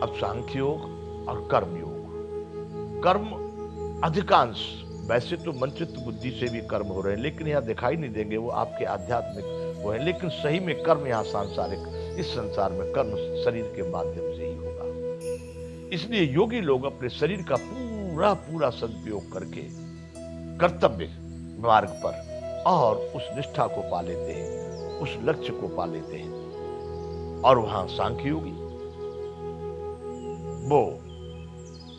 अब सांख्य योग और कर्म योग। कर्म अधिकांश वैसे तो मनचित बुद्धि से भी कर्म हो रहे हैं, लेकिन यहाँ दिखाई नहीं देंगे, वो आपके आध्यात्मिक वो है। लेकिन सही में कर्म यहाँ सांसारिक, इस संसार में कर्म शरीर के माध्यम से ही होगा। इसलिए योगी लोग अपने शरीर का पूरा पूरा सदुपयोग करके कर्तव्य मार्ग पर और उस निष्ठा को पा लेते हैं, उस लक्ष्य को पा लेते हैं। और वहां सांख्य योगी वो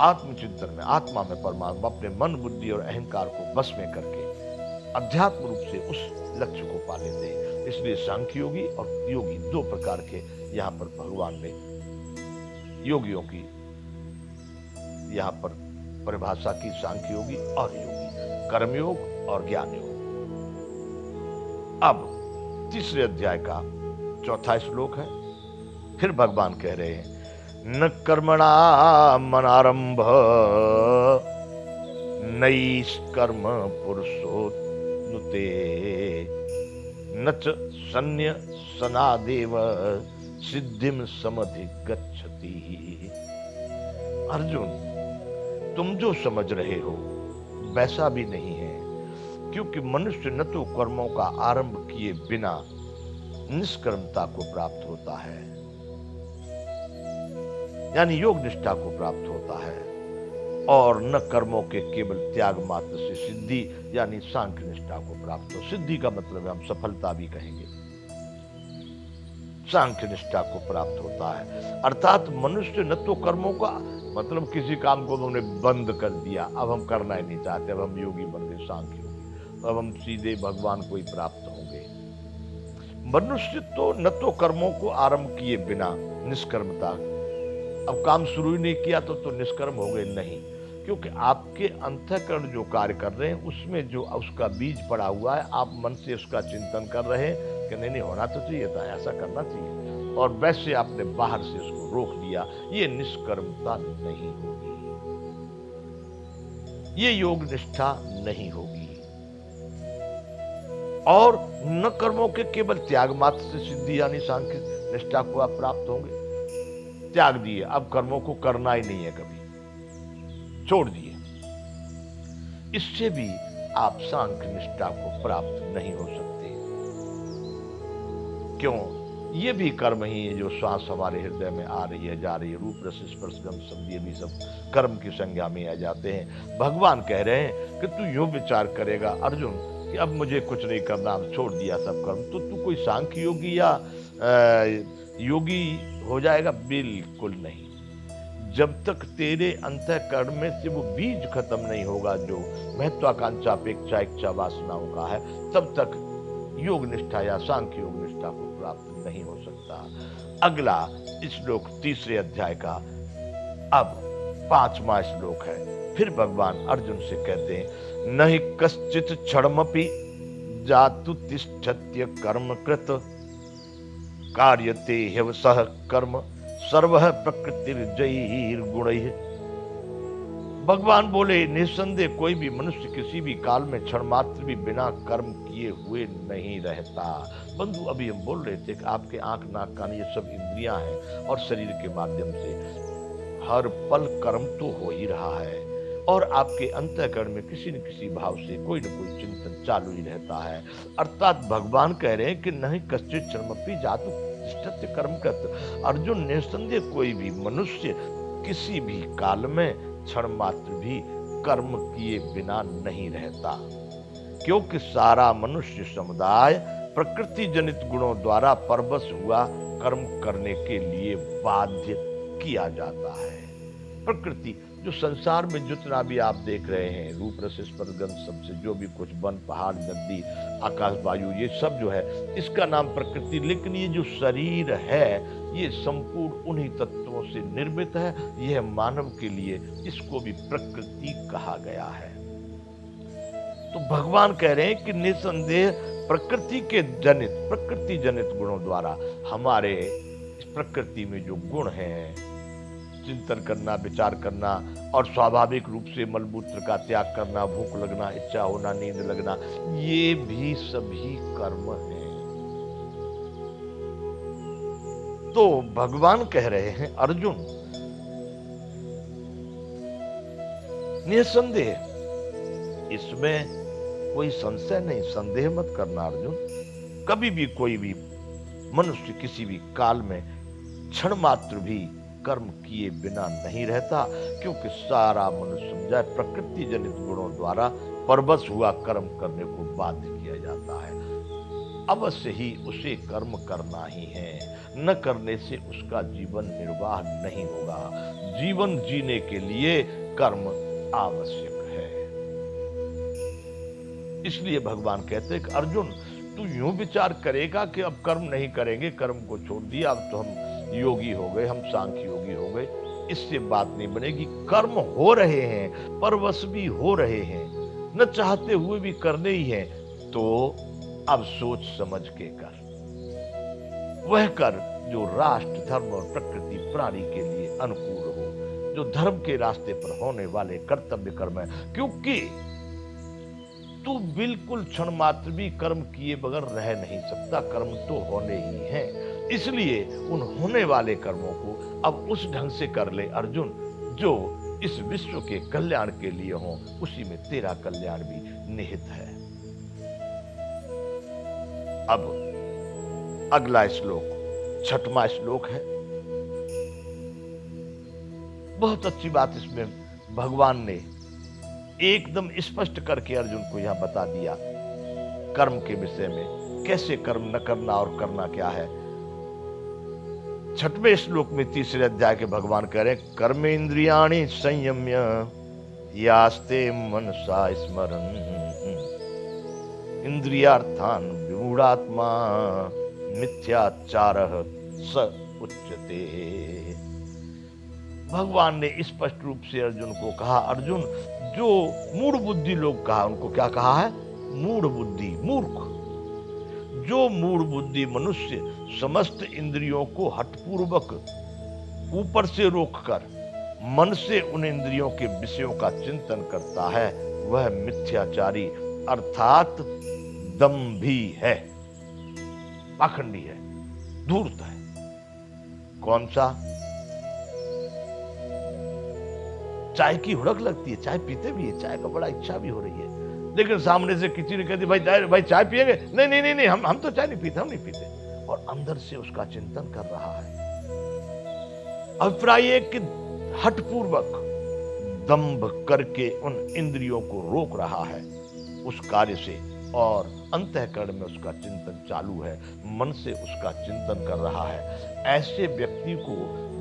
आत्मचिंतन में, आत्मा में परमात्मा, अपने मन बुद्धि और अहंकार को बस में करके अध्यात्म रूप से उस लक्ष्य को पा लेते हैं। इसलिए सांख्य योगी और योगी दो प्रकार के यहां पर भगवान ने योगियों की यहां पर परिभाषा की। सांख्य योगी और योगी, कर्मयोग और ज्ञान योग। अब तीसरे अध्याय का चौथा श्लोक है। फिर भगवान कह रहे हैं, न कर्मणा मनारंभ नैष्कर्म पुरुषोनुते न च सन्न्यसनादेव सिद्धिम समधिगच्छति। अर्जुन, तुम जो समझ रहे हो वैसा भी नहीं है, क्योंकि मनुष्य न तो कर्मों का आरंभ किए बिना निष्कर्मता को प्राप्त होता है, यानी योग निष्ठा को प्राप्त होता है, और न कर्मों के केवल त्याग मात्र से सिद्धि यानी सांख्य निष्ठा को प्राप्त हो। सिद्धि का मतलब है हम सफलता भी कहेंगे, सांख्य निष्ठा को प्राप्त होता है। अर्थात मनुष्य न तो कर्मों का मतलब किसी काम को हमने बंद कर दिया, अब हम करना ही नहीं चाहते, अब हम योगी बन गए, सांख्य योगी, अब हम सीधे भगवान को ही प्राप्त होंगे। मनुष्य तो न तो कर्मों को आरंभ किए बिना निष्कर्मता, अब काम शुरू ही नहीं किया तो निष्कर्म हो गए नहीं, क्योंकि आपके अंतःकरण जो कार्य कर रहे हैं उसमें जो उसका बीज पड़ा हुआ है, आप मन से उसका चिंतन कर रहे हैं कि नहीं होना तो चाहिए था, ऐसा करना चाहिए, और वैसे आपने बाहर से उसको रोक दिया, ये निष्कर्मता नहीं होगी, ये योग निष्ठा नहीं होगी। और न कर्मों के केवल त्याग मात्र से सिद्धि यानी सांख्य निष्ठा को आप प्राप्त होंगे। त्याग दिए, अब कर्मों को करना ही नहीं है, कभी छोड़ दिए, इससे भी आप सांख्य निष्ठा को प्राप्त नहीं हो सकते। क्यों? ये भी कर्म ही है, जो श्वास हमारे हृदय में आ रही है, जा रही है, रूप रस स्पर्श गंध शब्द, ये भी सब कर्म की संज्ञा में आ जाते हैं। भगवान कह रहे हैं कि तू यूं विचार करेगा अर्जुन कि अब मुझे कुछ नहीं करना, अब छोड़ दिया सब कर्म, तो तू कोई सांख्य योगी या योगी हो जाएगा? बिल्कुल नहीं। जब तक तेरे अंतःकरण में से वो बीज खत्म नहीं होगा जो महत्वाकांक्षा अपेक्षा इच्छा वासनाओं का है, तब तक योग निष्ठा या सांख्य योग निष्ठा को प्राप्त नहीं हो सकता। अगला श्लोक तीसरे अध्याय का अब 5वां श्लोक है। फिर भगवान अर्जुन से कहते हैं, न हि कश्चित् क्षणमपि जातु तिष्ठत्य कर्म कृत कार्यते ह्यवसः कर्म सर्वः प्रकृतिर्जैर्गुणैः। भगवान बोले, निसंदेह कोई भी मनुष्य किसी भी काल में क्षण मात्र भी बिना कर्म किए हुए नहीं रहता। बंधु, अभी हम बोल रहे थे कि आपके आंख नाक कान ये सब इंद्रियां हैं, और शरीर के माध्यम से हर पल कर्म तो हो ही रहा है, और आपके अंतःकरण में किसी न किसी भाव से कोई न कोई चिंतन चालू ही रहता है। अर्थात भगवान कह रहे हैं कि नहीं कश्चित् क्षणमपि जातु तिष्ठत्य कर्मकृत्। अर्जुन, निसंदेह कोई भी मनुष्य किसी भी काल में क्षण मात्र भी कर्म किए बिना नहीं रहता, क्योंकि सारा मनुष्य समुदाय प्रकृति जनित गुणों द्वारा परवश हुआ कर्म करने के लिए बाध्य किया जाता है। प्रकृति जो संसार में जितना भी आप देख रहे हैं, रूप रस स्पर्श गंध सबसे जो भी कुछ, वन पहाड़ नदी आकाश वायु, ये सब जो है इसका नाम प्रकृति। लेकिन ये जो शरीर है ये संपूर्ण उन्हीं तत्वों से निर्मित है, यह मानव के लिए इसको भी प्रकृति कहा गया है। तो भगवान कह रहे हैं कि निसंदेह प्रकृति जनित गुणों द्वारा हमारे इस प्रकृति में जो गुण हैं, चिंतन करना, विचार करना, और स्वाभाविक रूप से मलमूत्र का त्याग करना, भूख लगना, इच्छा होना, नींद लगना, ये भी सभी कर्म हैं। तो भगवान कह रहे हैं, अर्जुन निसंदेह इसमें कोई संशय नहीं, संदेह मत करना अर्जुन। कभी भी कोई भी मनुष्य किसी भी काल में क्षण मात्र भी कर्म किए बिना नहीं रहता, क्योंकि सारा मनुष्य समझाए प्रकृति जनित गुणों द्वारा परवश हुआ कर्म करने को बाध्य किया जाता है। अवश्य ही उसे कर्म करना ही है, न करने से उसका जीवन निर्वाह नहीं होगा। जीवन जीने के लिए कर्म आवश्यक है। इसलिए भगवान कहते हैं कि अर्जुन, तू यूं विचार करेगा कि अब कर्म नहीं करेंगे, कर्म को छोड़ दिया, अब तो हम योगी हो गए, हम सांख्य योगी हो गए, इससे बात नहीं बनेगी। कर्म हो रहे हैं, परवश भी हो रहे हैं, न चाहते हुए भी करने ही हैं, तो अब सोच समझ के कर। वह कर जो राष्ट्र, धर्म और प्रकृति प्राणी के लिए अनुकूल हो, जो धर्म के रास्ते पर होने वाले कर्तव्य कर्म है। क्योंकि तू बिल्कुल क्षण मात्र भी कर्म किए बगैर रह नहीं सकता, कर्म तो होने ही हैं। इसलिए उन होने वाले कर्मों को अब उस ढंग से कर ले अर्जुन, जो इस विश्व के कल्याण के लिए हो, उसी में तेरा कल्याण भी निहित है। अब अगला श्लोक 6वां श्लोक है। बहुत अच्छी बात इसमें भगवान ने एकदम स्पष्ट करके अर्जुन को यहां बता दिया कर्म के विषय में, कैसे कर्म न करना और करना क्या है। 6वें श्लोक में 3रे अध्याय के भगवान कह रहे हैं, कर्मेंद्रियाणि संयम्य यास्ते मनसा स्मरन् इंद्रियार्थान विमूढ़ात्मा मिथ्याचारः स उच्यते। भगवान ने स्पष्ट रूप से अर्जुन को कहा, अर्जुन, जो मूढ़ बुद्धि लोग कहा, उनको क्या कहा है? मूढ़ बुद्धि, मूर्ख। जो मूढ़ बुद्धि मनुष्य समस्त इंद्रियों को हठपूर्वक ऊपर से रोककर मन से उन इंद्रियों के विषयों का चिंतन करता है, वह मिथ्याचारी अर्थात दंभी है, पाखंडी है, धूर्त है। कौन सा? चाय की हुड़क लगती है, चाय पीते भी है, चाय का बड़ा इच्छा भी हो रही है, लेकिन सामने से किसी ने कह दिया भाई चाय पिएंगे? नहीं नहीं नहीं नहीं, हम तो चाय नहीं पीते, हम नहीं पीते। और अंदर से उसका चिंतन कर रहा है। अभिप्राय है कि हठपूर्वक दंभ करके उन इंद्रियों को रोक रहा है उस कार्य से, और अंतःकरण में उसका चिंतन चालू है, मन से उसका चिंतन कर रहा है। ऐसे व्यक्ति को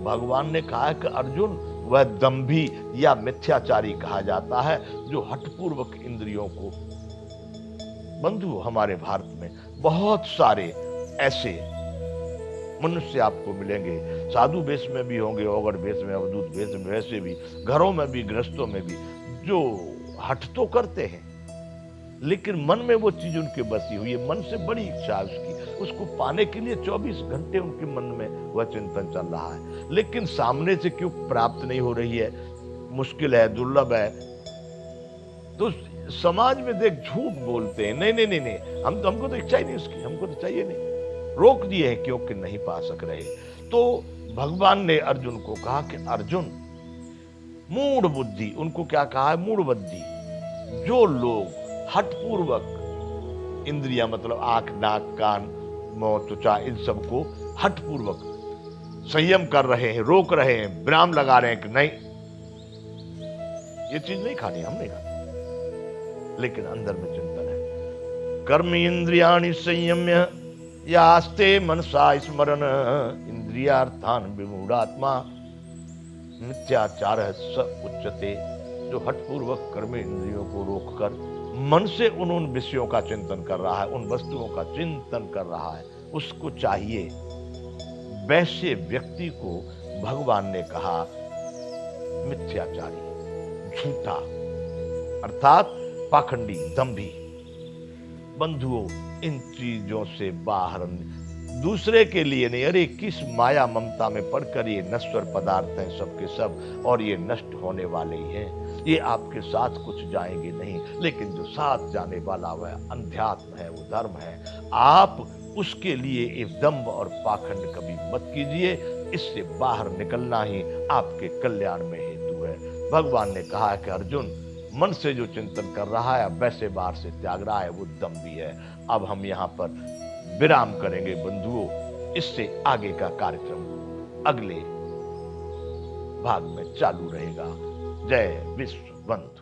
भगवान ने कहा कि अर्जुन, वह दंभी या मिथ्याचारी कहा जाता है, जो हठपूर्वक इंद्रियों को। बंधु, हमारे भारत में बहुत सारे ऐसे मनुष्य आपको मिलेंगे, साधु वेश में भी होंगे, औगड़ वेश में, अवधूत वेश में, वैसे भी घरों में भी, गृहस्थों में भी, जो हठ तो करते हैं, लेकिन मन में वो चीज उनके बसी हुई है, मन से बड़ी इच्छा है उसको पाने के लिए 24 घंटे उनके मन में वह चिंतन चल रहा है, लेकिन सामने से क्यों प्राप्त नहीं हो रही है, मुश्किल है, दुर्लभ है, तो समाज में देख झूठ बोलते हैं, नहीं नहीं नहीं नहीं, हमको तो इच्छा ही नहीं उसकी, हमको तो चाहिए नहीं, रोक दिए हैं क्योंकि नहीं पा सक रहे। तो भगवान ने अर्जुन को कहा कि अर्जुन, मूढ़ बुद्धि, उनको क्या कहा है? मूढ़ बुद्धि। जो लोग हठपूर्वक इंद्रियां, मतलब आंख, नाक, कान, मुंह, त्वचा, इन सबको हठपूर्वक संयम कर रहे हैं, रोक रहे हैं, विराम लगा रहे हैं कि नहीं, ये चीज नहीं खानी, हम नहीं खानी, लेकिन अंदर में चिंतन है। कर्म इंद्रियाणि संयम्य यास्ते मनसा स्मरन् इंद्रियार्थान विमूढ़ात्मा मिथ्याचारः स उच्यते। जो हठपूर्वक कर्म इंद्रियों को रोककर मन से उन विषयों का चिंतन कर रहा है, उन वस्तुओं का चिंतन कर रहा है, उसको चाहिए। वैसे व्यक्ति को भगवान ने कहा मिथ्याचारी, झूठा, अर्थात पाखंडी, दंभी। बंधुओं, इन चीजों से बाहर, दूसरे के लिए नहीं, अरे किस माया ममता में पड़कर ये नश्वर पदार्थ हैं सबके सब, और ये नष्ट होने वाले ही हैं, ये आपके साथ कुछ जाएंगे नहीं, लेकिन जो साथ जाने वाला वह अध्यात्म है, वो धर्म है। आप उसके लिए एक दंभ और पाखंड कभी मत कीजिए, इससे बाहर निकलना ही आपके कल्याण में हेतु है। भगवान ने कहा कि अर्जुन, मन से जो चिंतन कर रहा है, अब वैसे बाहर से त्याग रहा है, वो दम भी है। अब हम यहाँ पर विराम करेंगे बंधुओं। इससे आगे का कार्यक्रम अगले भाग में चालू रहेगा। जय विश्व बंधु।